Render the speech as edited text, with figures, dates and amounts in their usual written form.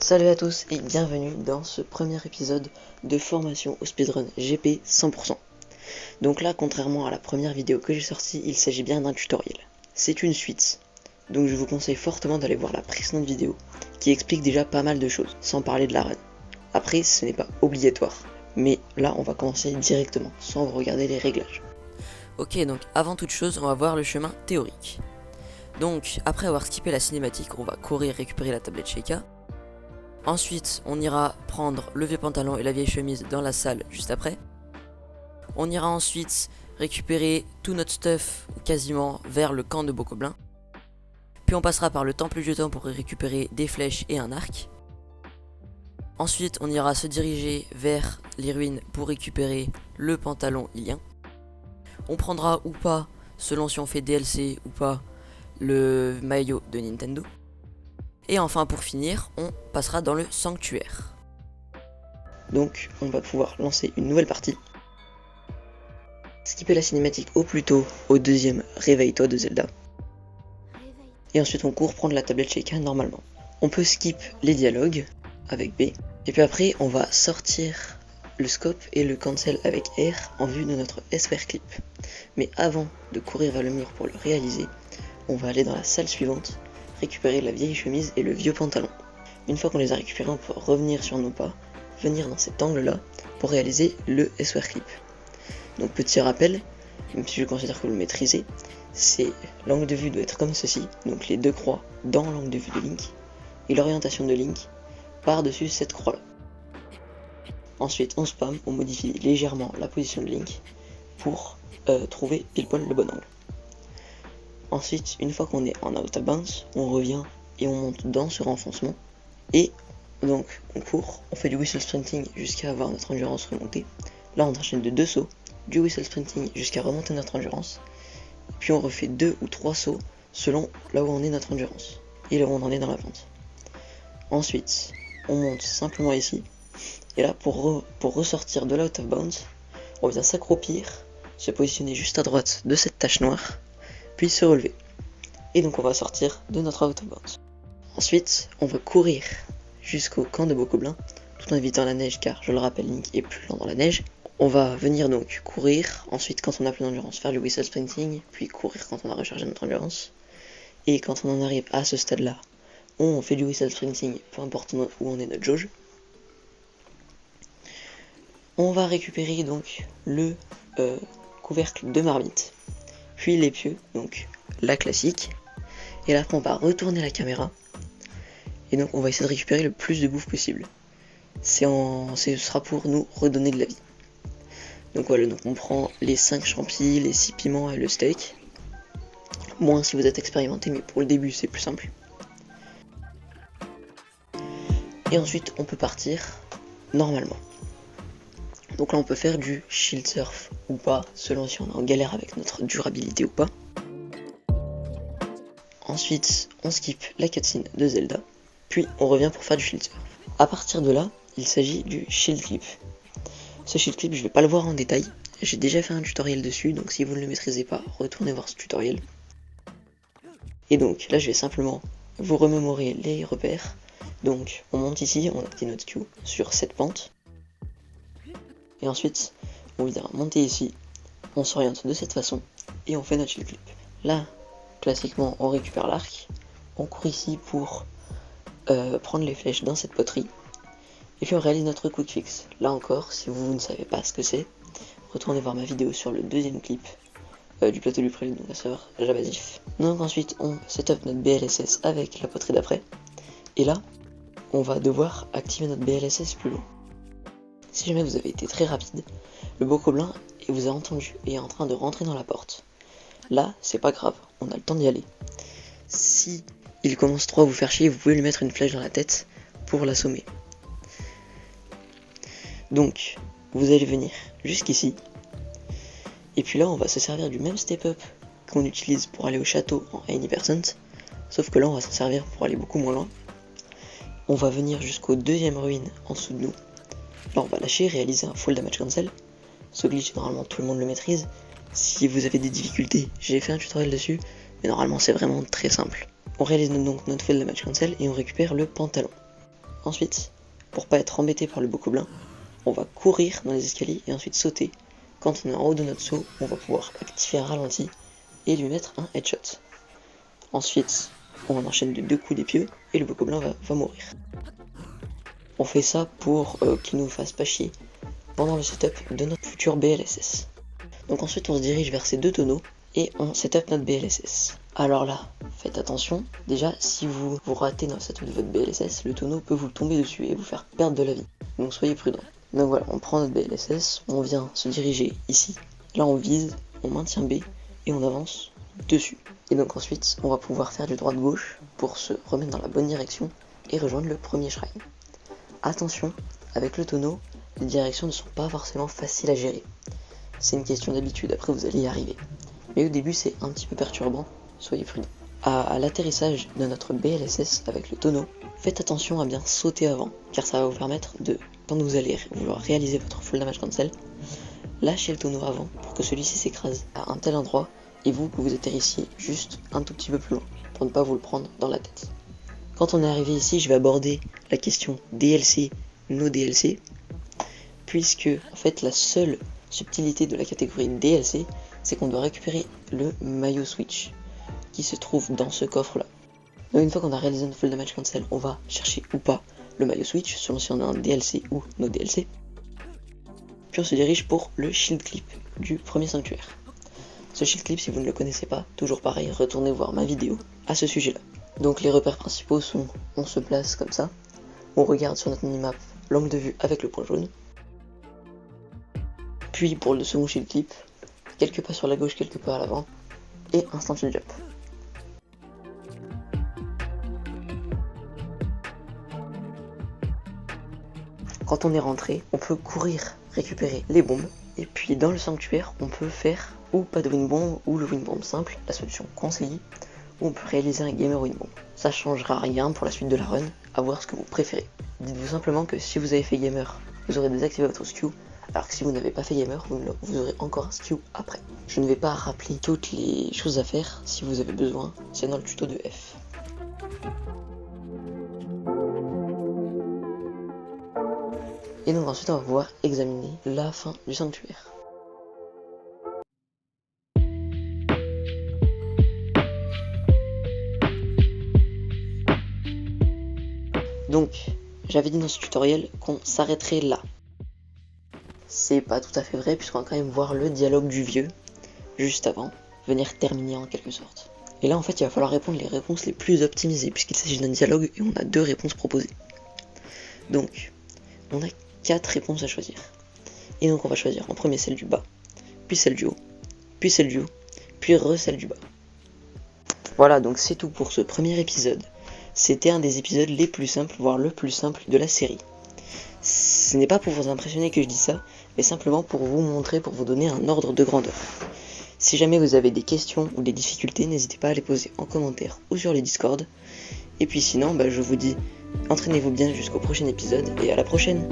Salut à tous et bienvenue dans ce premier épisode de formation au speedrun GP 100%. Donc là, contrairement à la première vidéo que j'ai sortie, il s'agit bien d'un tutoriel. C'est une suite, donc je vous conseille fortement d'aller voir la précédente vidéo qui explique déjà pas mal de choses, sans parler de la run. Après, ce n'est pas obligatoire, mais là on va commencer directement, sans regarder les réglages. Ok, donc avant toute chose, on va voir le chemin théorique. Donc, après avoir skippé la cinématique, on va courir récupérer la tablette Sheikah. Ensuite, on ira prendre le vieux pantalon et la vieille chemise dans la salle juste après. On ira ensuite récupérer tout notre stuff, quasiment, vers le camp de Bokoblin. Puis on passera par le temple du jeton pour récupérer des flèches et un arc. Ensuite, on ira se diriger vers les ruines pour récupérer le pantalon ilien. On prendra ou pas, selon si on fait DLC ou pas, le maillot de Nintendo. Et enfin pour finir, on passera dans le sanctuaire. Donc on va pouvoir lancer une nouvelle partie. Skipper la cinématique au plus tôt au deuxième Réveille-toi de Zelda. Et ensuite on court prendre la tablette Sheikah normalement. On peut skip les dialogues avec B. Et puis après on va sortir le scope et le cancel avec R en vue de notre SPR clip. Mais avant de courir vers le mur pour le réaliser, on va aller dans la salle suivante, récupérer la vieille chemise et le vieux pantalon. Une fois qu'on les a récupérés, on peut revenir sur nos pas, venir dans cet angle là pour réaliser le SPR clip. Donc petit rappel, même si je considère que vous le maîtrisez, c'est l'angle de vue doit être comme ceci, donc les deux croix dans l'angle de vue de Link, et l'orientation de Link par-dessus cette croix là. Ensuite on spam, on modifie légèrement la position de Link pour trouver pile poil le bon angle. Ensuite, une fois qu'on est en out of bounds, on revient et on monte dans ce renfoncement. Et donc on court, on fait du whistle sprinting jusqu'à avoir notre endurance remontée. Là on enchaîne de 2 sauts, du whistle sprinting jusqu'à remonter notre endurance. Puis on refait 2 ou 3 sauts selon là où on est notre endurance et là où on en est dans la pente. Ensuite, on monte simplement ici. Et là pour ressortir de l'out of bounds, on vient s'accroupir, se positionner juste à droite de cette tache noire, puis se relever. Et donc on va sortir de notre out of bounds. Ensuite, on va courir jusqu'au camp de Bokoblin, tout en évitant la neige car, je le rappelle, Link est plus lent dans la neige. On va venir donc courir, ensuite quand on a plein d'endurance, faire le whistle sprinting, puis courir quand on a rechargé notre endurance. Et quand on en arrive à ce stade-là, on fait du whistle sprinting, peu importe où on est notre jauge. On va récupérer donc le couvercle de marmite, puis les pieux, donc la classique. Et là après on va retourner la caméra. Et donc on va essayer de récupérer le plus de bouffe possible. Ce sera pour nous redonner de la vie. Donc voilà, donc on prend les 5 champis, les 6 piments et le steak. Moins si vous êtes expérimenté, mais pour le début c'est plus simple. Et ensuite on peut partir normalement. Donc là on peut faire du shield surf ou pas, selon si on est en galère avec notre durabilité ou pas. Ensuite on skip la cutscene de Zelda, puis on revient pour faire du shield surf. A partir de là, il s'agit du shield clip. Ce shield clip je vais pas le voir en détail, j'ai déjà fait un tutoriel dessus, donc si vous ne le maîtrisez pas, retournez voir ce tutoriel. Et donc là je vais simplement vous remémorer les repères. Donc on monte ici, on active notre Q sur cette pente. Et ensuite, on vient monter ici, on s'oriente de cette façon, et on fait notre shield clip. Là, classiquement, on récupère l'arc, on court ici pour prendre les flèches dans cette poterie, et puis on réalise notre quick fix. Là encore, si vous ne savez pas ce que c'est, retournez voir ma vidéo sur le deuxième clip du plateau du prélude, donc la serveur Javasif. Donc ensuite, on setup notre BLSS avec la poterie d'après, et là, on va devoir activer notre BLSS plus loin. Si jamais vous avez été très rapide, le Bokoblin vous a entendu et est en train de rentrer dans la porte. Là, c'est pas grave, on a le temps d'y aller. Si il commence trop à vous faire chier, vous pouvez lui mettre une flèche dans la tête pour l'assommer. Donc, vous allez venir jusqu'ici. Et puis là, on va se servir du même step-up qu'on utilise pour aller au château en Any%, sauf que là, on va s'en servir pour aller beaucoup moins loin. On va venir jusqu'aux deuxième ruine en dessous de nous. Là on va lâcher, réaliser un full damage cancel. Ce glitch normalement tout le monde le maîtrise. Si vous avez des difficultés, j'ai fait un tutoriel dessus, mais normalement c'est vraiment très simple. On réalise donc notre full damage cancel et on récupère le pantalon. Ensuite, pour pas être embêté par le bokoblin, on va courir dans les escaliers et ensuite sauter. Quand on est en haut de notre saut, on va pouvoir activer un ralenti et lui mettre un headshot. Ensuite, on enchaîne de 2 coups d'épieu et le bokoblin va mourir. On fait ça pour qu'il nous fasse pas chier pendant le setup de notre futur BLSS. Donc ensuite on se dirige vers ces 2 tonneaux et on setup notre BLSS. Alors là, faites attention, déjà si vous ratez dans le setup de votre BLSS, le tonneau peut vous tomber dessus et vous faire perdre de la vie. Donc soyez prudents. Donc voilà, on prend notre BLSS, on vient se diriger ici. Là on vise, on maintient B et on avance dessus. Et donc ensuite on va pouvoir faire du droite-gauche pour se remettre dans la bonne direction et rejoindre le premier shrine. Attention, avec le tonneau, les directions ne sont pas forcément faciles à gérer. C'est une question d'habitude, après vous allez y arriver. Mais au début c'est un petit peu perturbant, soyez prudents. À l'atterrissage de notre BLSS avec le tonneau, faites attention à bien sauter avant, car ça va vous permettre de, quand vous allez vouloir réaliser votre full damage cancel, lâchez le tonneau avant pour que celui-ci s'écrase à un tel endroit et vous que vous atterrissiez juste un tout petit peu plus loin, pour ne pas vous le prendre dans la tête. Quand on est arrivé ici, je vais aborder la question DLC, no DLC, puisque en fait la seule subtilité de la catégorie DLC, c'est qu'on doit récupérer le maillot switch qui se trouve dans ce coffre là. Donc une fois qu'on a réalisé notre full damage cancel, on va chercher ou pas le maillot switch, selon si on a un DLC ou no DLC. Puis on se dirige pour le shield clip du premier sanctuaire. Ce shield clip, si vous ne le connaissez pas, toujours pareil, retournez voir ma vidéo à ce sujet là. Donc les repères principaux sont, on se place comme ça, on regarde sur notre minimap l'angle de vue avec le point jaune. Puis pour le second shield clip, quelques pas sur la gauche, quelques pas à l'avant, et instant shield jump. Quand on est rentré, on peut courir récupérer les bombes, et puis dans le sanctuaire, on peut faire ou pas de win bomb ou le win bomb simple, la solution conseillée, ou on peut réaliser un gamer win bomb. Ça changera rien pour la suite de la run, à voir ce que vous préférez. Dites-vous simplement que si vous avez fait gamer, vous aurez désactivé votre skew, alors que si vous n'avez pas fait gamer, vous aurez encore un skew après. Je ne vais pas rappeler toutes les choses à faire, si vous avez besoin, c'est dans le tuto de F. Et donc ensuite on va pouvoir examiner la fin du sanctuaire. Donc, j'avais dit dans ce tutoriel qu'on s'arrêterait là. C'est pas tout à fait vrai puisqu'on va quand même voir le dialogue du vieux, juste avant, venir terminer en quelque sorte. Et là en fait il va falloir répondre les réponses les plus optimisées puisqu'il s'agit d'un dialogue et on a 2 réponses proposées. Donc, on a 4 réponses à choisir. Et donc on va choisir en premier celle du bas, puis celle du haut, puis celle du haut, puis celle du bas. Voilà, donc c'est tout pour ce premier épisode. C'était un des épisodes les plus simples, voire le plus simple de la série. Ce n'est pas pour vous impressionner que je dis ça, mais simplement pour vous montrer, pour vous donner un ordre de grandeur. Si jamais vous avez des questions ou des difficultés, n'hésitez pas à les poser en commentaire ou sur les Discord. Et puis sinon, je vous dis, entraînez-vous bien jusqu'au prochain épisode et à la prochaine.